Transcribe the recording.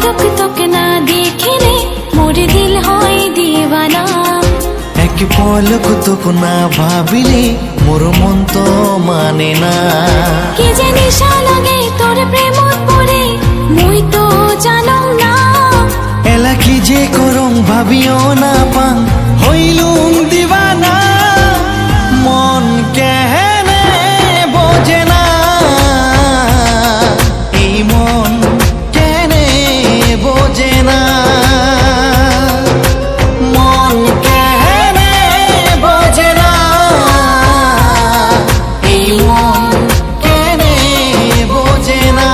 পলক তোকে না দেখিলে মোর দিল হয় দিওয়ানা। এক পলক তোকে না ভাবিলে মোর মন তো মানে না। কি যে নিশা লাগে তোর প্রেমত পড়ে মুই তো জানো না। এলা কি যে করং ভাবিও না পাং হইলুম দিবানা। মন কেহেনে বোঝে না, এই মন কেনে বোঝে না। মন কেহেনে বোঝে না, এই মন কেনে বোঝে না।